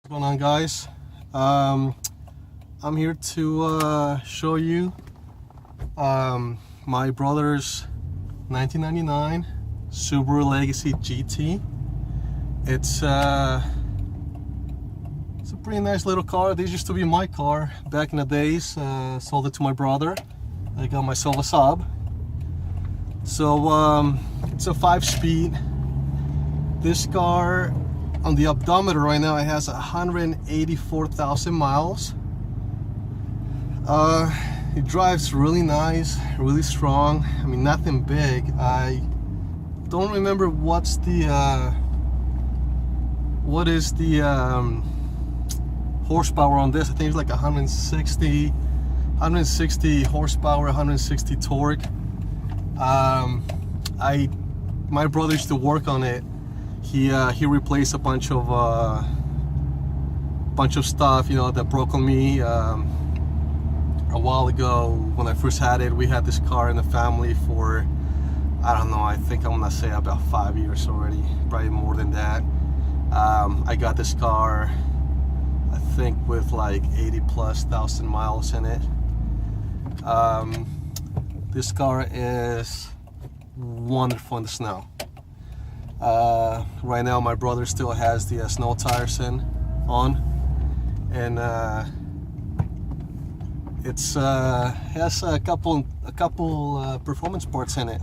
What's going on, guys? I'm here to show you my brother's 1999 Subaru Legacy GT. It's a pretty nice little car. This used to be my car back in the days. Sold it to my brother. I got myself a sub. So it's a 5-speed. This car on the odometer right now, it has 184,000 miles. It drives really nice, really strong. I mean, nothing big. I don't remember what is the horsepower on this. I think it's like 160 horsepower, 160 torque. My brother used to work on it. He replaced a bunch of stuff, you know, that broke on me a while ago. When I first had it, we had this car in the family for, I don't know, I think I'm gonna say about 5 years already, probably more than that. I got this car, I think, with like 80,000+ miles in it. This car is wonderful in the snow. Right now my brother still has the snow tires on, and it has a couple performance parts in it.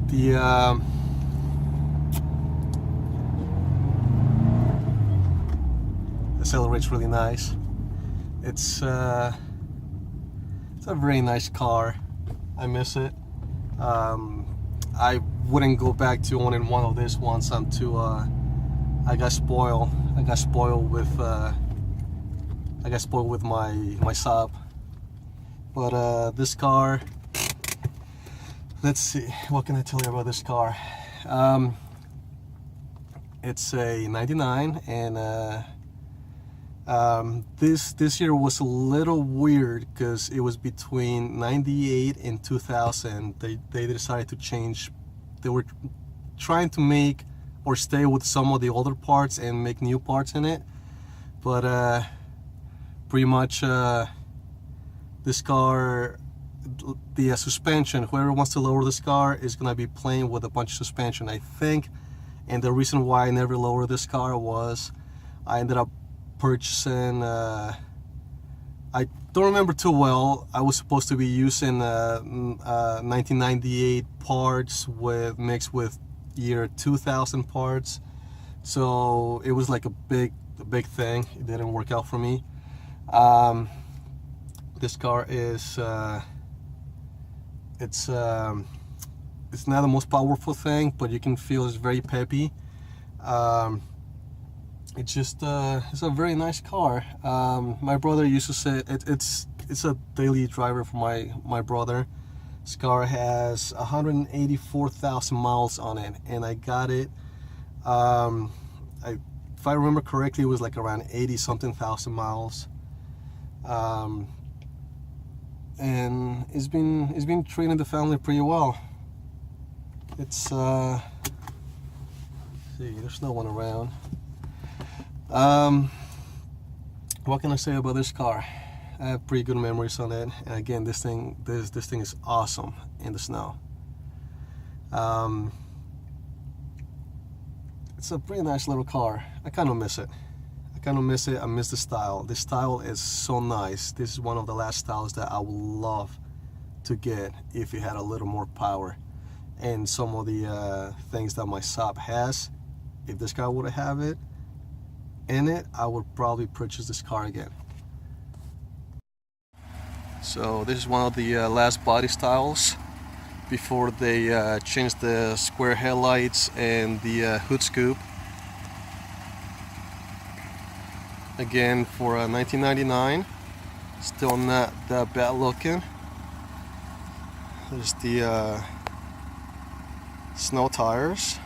The accelerates really nice. It's a very nice car. I miss it. I wouldn't go back to owning one of these once I'm too. I got spoiled. I got spoiled with my Saab. But this car. Let's see. What can I tell you about this car? It's a '99, and this year was a little weird because it was between '98 and 2000. They decided to change. They were trying to make or stay with some of the older parts and make new parts in it, but pretty much this car, the suspension, whoever wants to lower this car is gonna be playing with a bunch of suspension, I think. And the reason why I never lowered this car was I ended up purchasing, I don't remember too well. I was supposed to be using 1998 parts mixed with year 2000 parts, so it was like a big thing. It didn't work out for me. This car is it's not the most powerful thing, but you can feel it's very peppy. It's just it's a very nice car. My brother used to say it's a daily driver for my brother. This car has 184,000 miles on it, and I got it. If I remember correctly, it was like around 80-something thousand miles. And it's been treating the family pretty well. It's see, there's no one around. What can I say about this car? I have pretty good memories on it, and again, this thing is awesome in the snow. It's a pretty nice little car. I kind of miss it. I miss the style. This style is so nice. This is one of the last styles that I would love to get if it had a little more power and some of the things that my Saab has. If this car would have it in it, I would probably purchase this car again. So this is one of the last body styles before they changed the square headlights and the hood scoop. Again, for 1999, still not that bad looking. There's the snow tires,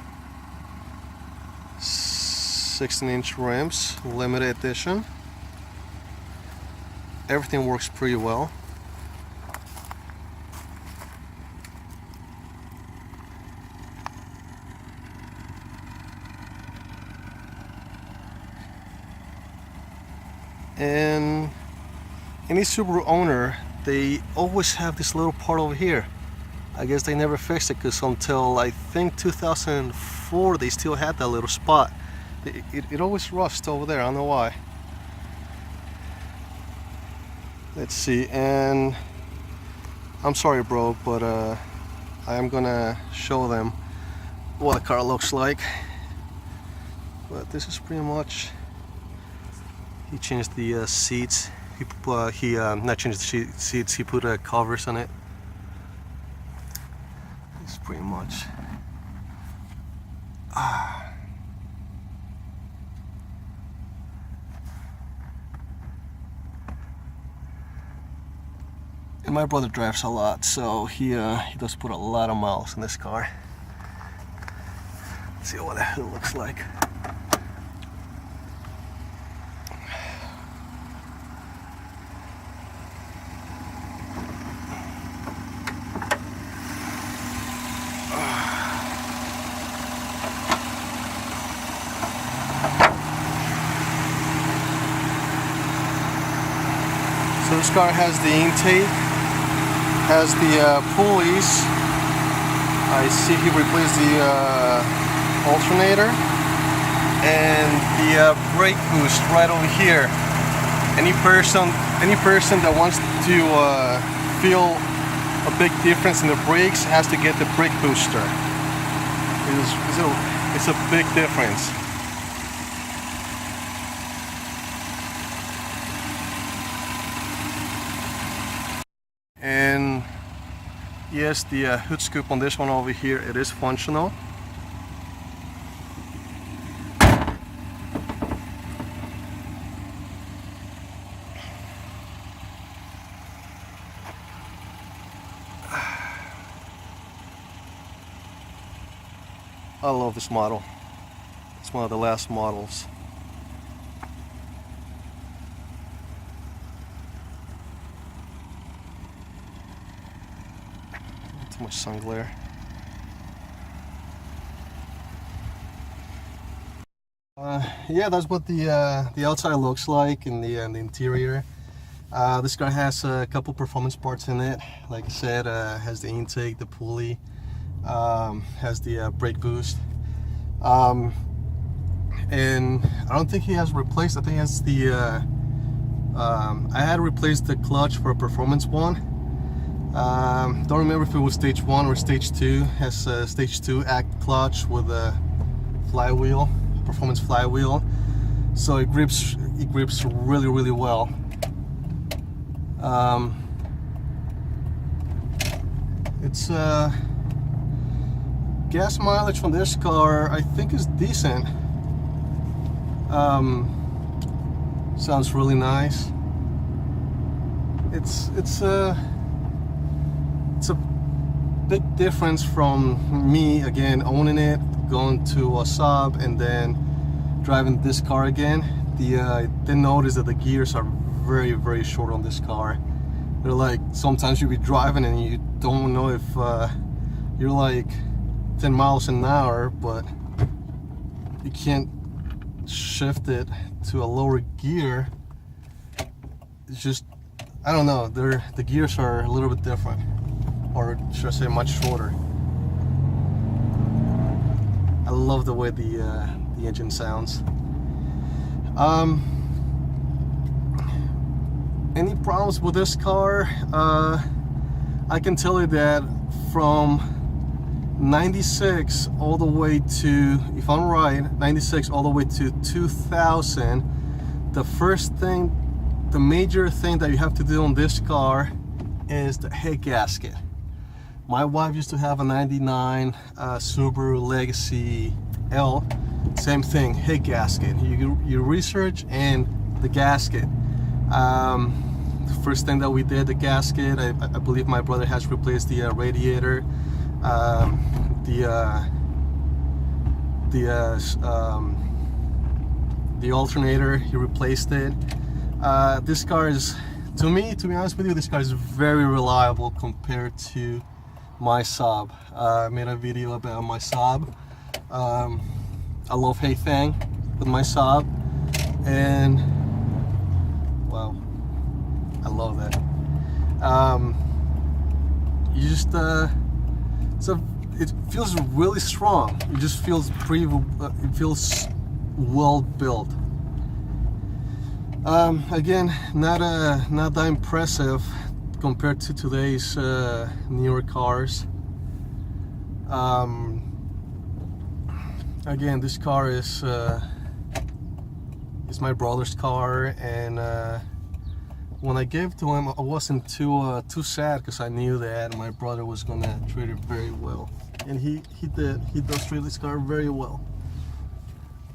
16-inch rims, limited edition. Everything works pretty well. And any Subaru owner, they always have this little part over here. I guess they never fixed it, because until I think 2004 they still had that little spot. It always rusts over there. I don't know why. Let's see. And I'm sorry, bro, but I am gonna show them what the car looks like. But this is pretty much. He changed the seats. He not changed the seats. He put covers on it. It's pretty much. And my brother drives a lot, so he does put a lot of miles in this car. Let's see what the hood looks like. So this car has the intake, has the pulleys. I see he replaced the alternator and the brake boost right over here. Any person that wants to feel a big difference in the brakes has to get the brake booster. It's a big difference. And yes, the hood scoop on this one over here, it is functional. I love this model. It's one of the last models. Too much sun glare. Yeah, that's what the outside looks like in the interior. This car has a couple performance parts in it. Like I said, has the intake, the pulley, has the brake boost, and I don't think he has replaced. I think it's the I had replaced the clutch for a performance one. Don't remember if it was stage 1 or stage 2. Has a stage 2 act clutch with a flywheel, performance flywheel, so it grips really well. It's gas mileage from this car I think is decent. Sounds really nice. It's a big difference from me again owning it, going to a sub, and then driving this car again. I did notice that the gears are very short on this car. They're like, sometimes you'll be driving and you don't know if you're like 10 miles an hour, but you can't shift it to a lower gear. It's just, I don't know, the gears are a little bit different, or should I say much shorter. I love the way the engine sounds. Any problems with this car? I can tell you that from 96 all the way to, if I'm right, 96 all the way to 2000, the major thing that you have to do on this car is the head gasket. My wife used to have a 99 Subaru Legacy L. Same thing, head gasket. You research and the gasket. The first thing that we did, the gasket. I believe my brother has replaced the radiator, the alternator. He replaced it. This car is, to me, to be honest with you, this car is very reliable compared to my Saab. I made a video about my Saab. I love Hey Thang with my Saab, and I love that. You just so it feels really strong. It just feels pretty. It feels well built. Again, not that impressive compared to today's newer cars. Again, this car is my brother's car, and when I gave it to him, I wasn't too sad, because I knew that my brother was gonna treat it very well, and he did. He does treat this car very well.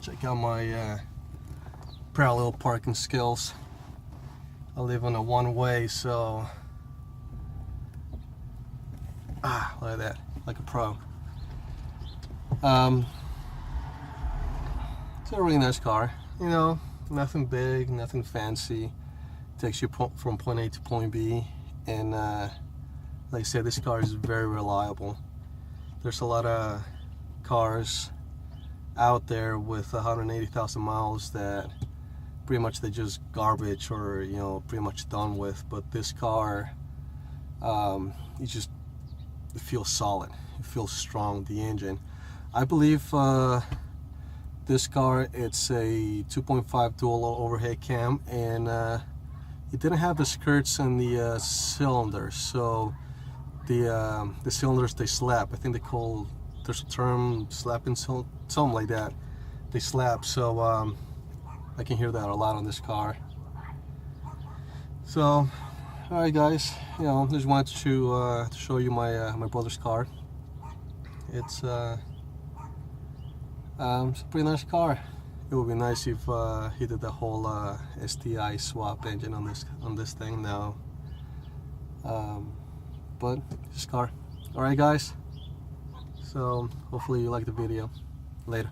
Check out my parallel parking skills. I live on a one-way, so look at that, like a pro. It's a really nice car, you know, nothing big, nothing fancy. Takes you from point A to point B, and like I said, this car is very reliable. There's a lot of cars out there with 180,000 miles that pretty much they're just garbage, or you know, pretty much done with. But this car, it feels solid. It feels strong. The engine, I believe, this car, it's a 2.5 dual overhead cam, and it didn't have the skirts and the cylinders, so the cylinders, they slap. I think there's a term, slapping, something like that. They slap, so I can hear that a lot on this car. So, alright guys, you know, just wanted to show you my my brother's car. It's a pretty nice car. It would be nice if he did the whole STI swap engine on this thing now. But this car. Alright guys, so hopefully you like the video. Later.